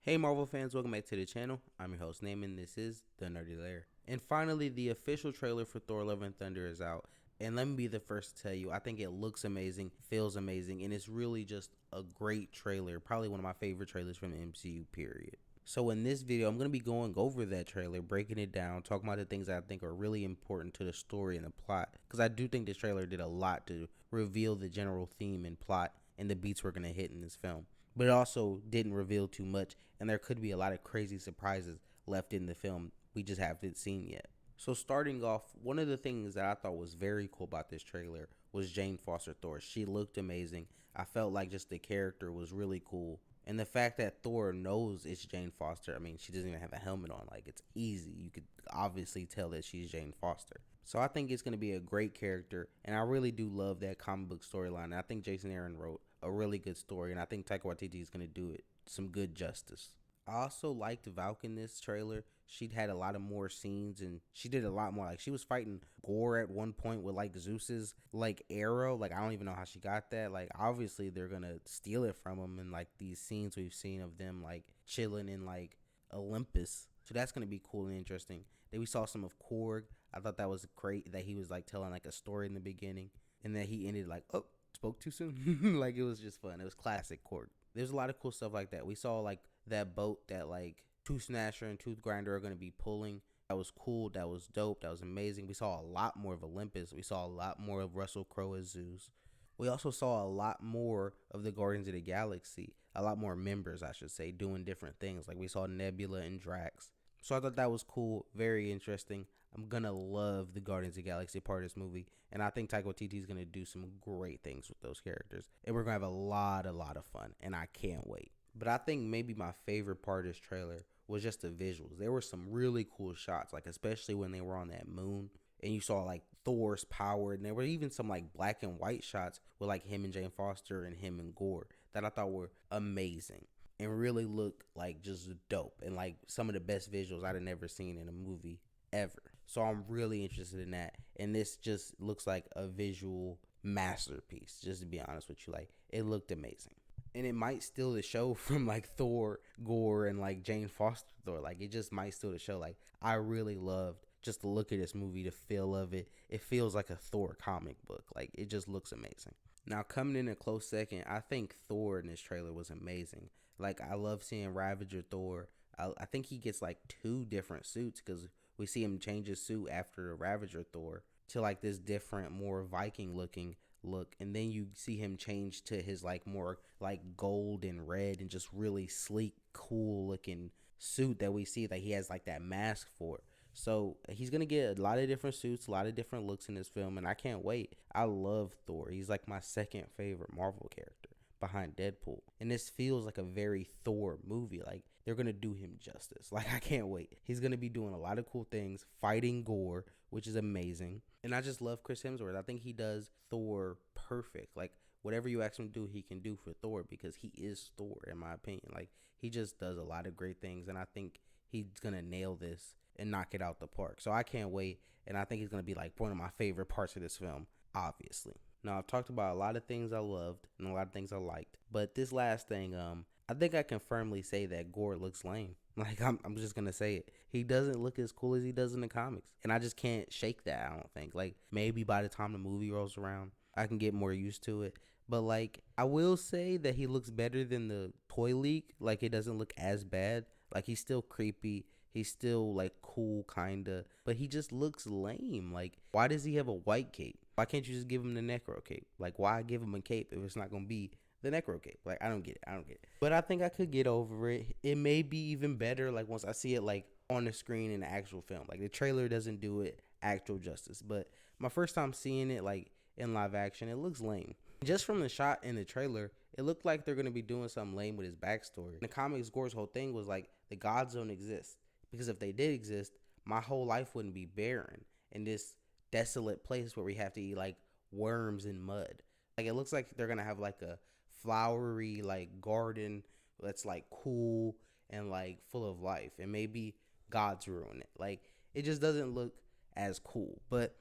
Hey Marvel fans, welcome back to the channel. I'm your host Naaman. This is The Nerdy Lair. And finally, the official trailer for Thor Love and Thunder is out. And let me be the first to tell you, I think it looks amazing, feels amazing, and it's really just a great trailer. Probably one of my favorite trailers from the MCU, period. So in this video, I'm going to be going over that trailer, breaking it down, talking about the things that I think are really important to the story and the plot. Because I do think this trailer did a lot to reveal the general theme and plot and the beats we're going to hit in this film. But it also didn't reveal too much, and there could be a lot of crazy surprises left in the film we just haven't seen yet. So starting off, one of the things that I thought was very cool about this trailer was Jane Foster Thor. She looked amazing. I felt like just the character was really cool. And the fact that Thor knows it's Jane Foster, I mean, she doesn't even have a helmet on. Like, it's easy. You could obviously tell that she's Jane Foster. So I think it's going to be a great character, and I really do love that comic book storyline. And I think Jason Aaron wrote a really good story, and I think Taika Waititi is going to do it some good justice. I also liked Valk in this trailer. She'd had a lot of more scenes, and she did a lot more. Like, she was fighting GORR at one point with like Zeus's like arrow. Like, I don't even know how she got that. Like, obviously they're gonna steal it from him, and like these scenes we've seen of them like chilling in like Olympus. So that's gonna be cool and interesting. Then we saw some of Korg. I thought that was great that he was like telling like a story in the beginning, and that he ended like, oh, spoke too soon. Like, it was just fun. It was classic Korg. There's a lot of cool stuff like that. We saw like that boat that like Tooth Snatcher and Tooth Grinder are going to be pulling. That was cool. That was dope. That was amazing. We saw a lot more of Olympus. We saw a lot more of Russell Crowe as Zeus. We also saw a lot more of the Guardians of the Galaxy. A lot more members, I should say, doing different things. Like, we saw Nebula and Drax. So I thought that was cool. Very interesting. I'm going to love the Guardians of the Galaxy part of this movie. And I think Taika Waititi is going to do some great things with those characters. And we're going to have a lot of fun. And I can't wait. But I think maybe my favorite part of this trailer was just the visuals. There were some really cool shots, like especially when they were on that moon and you saw like Thor's power, and there were even some like black and white shots with like him and Jane Foster and him and GORR that I thought were amazing and really looked like just dope and like some of the best visuals I'd have never seen in a movie ever. So I'm really interested in that, and this just looks like a visual masterpiece, just to be honest with you. Like, it looked amazing. And it might steal the show from like Thor, GORR, and like Jane Foster Thor. Like, it just might steal the show. Like, I really loved just the look of this movie, the feel of it. It feels like a Thor comic book. Like, it just looks amazing. Now, coming in a close second, I think Thor in this trailer was amazing. Like, I love seeing Ravager Thor. I think he gets like 2 different suits, because we see him change his suit after Ravager Thor to like this different, more Viking looking look, and then you see him change to his like more like gold and red and just really sleek, cool looking suit that we see that he has like that mask for. So he's gonna get a lot of different suits, a lot of different looks in this film, and I can't wait. I love Thor. He's like my second favorite Marvel character behind Deadpool, and this feels like a very Thor movie. Like, they're gonna do him justice. Like, I can't wait. He's gonna be doing a lot of cool things, fighting GORR, which is amazing. And I just love Chris Hemsworth. I think he does Thor perfect. Like, whatever you ask him to do, he can do for Thor, because he is Thor, in my opinion. Like, he just does a lot of great things, and I think he's gonna nail this and knock it out the park. So I can't wait, and I think he's gonna be like one of my favorite parts of this film, obviously. Now, I've talked about a lot of things I loved and a lot of things I liked, but this last thing, I think I can firmly say that GORR looks lame. Like, I'm just gonna say it. He doesn't look as cool as he does in the comics, and I just can't shake that. I don't think. Like, maybe by the time the movie rolls around, I can get more used to it. But like, I will say that he looks better than the toy leak. Like, it doesn't look as bad. Like, he's still creepy. He's still like cool, kinda, but he just looks lame. Like, why does he have a white cape? Why can't you just give him the Necro cape? Like, why give him a cape if it's not gonna be the Necro cape? Like, I don't get it. But I think I could get over it. It may be even better like once I see it like on the screen in the actual film. Like, the trailer doesn't do it actual justice. But my first time seeing it like in live action, it looks lame. Just from the shot in the trailer, it looked like they're gonna be doing something lame with his backstory. In the comics, GORR's whole thing was like the gods don't exist. Because if they did exist, my whole life wouldn't be barren in this desolate place where we have to eat like worms and mud. Like, it looks like they're gonna have like a flowery like garden that's like cool and like full of life, and maybe gods ruin it. Like, it just doesn't look as cool. But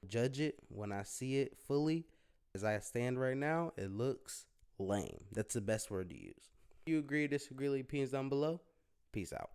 judge it when I see it fully. As I stand right now, it looks lame. That's the best word to use. You agree, disagree, leave opinions down below. Peace out.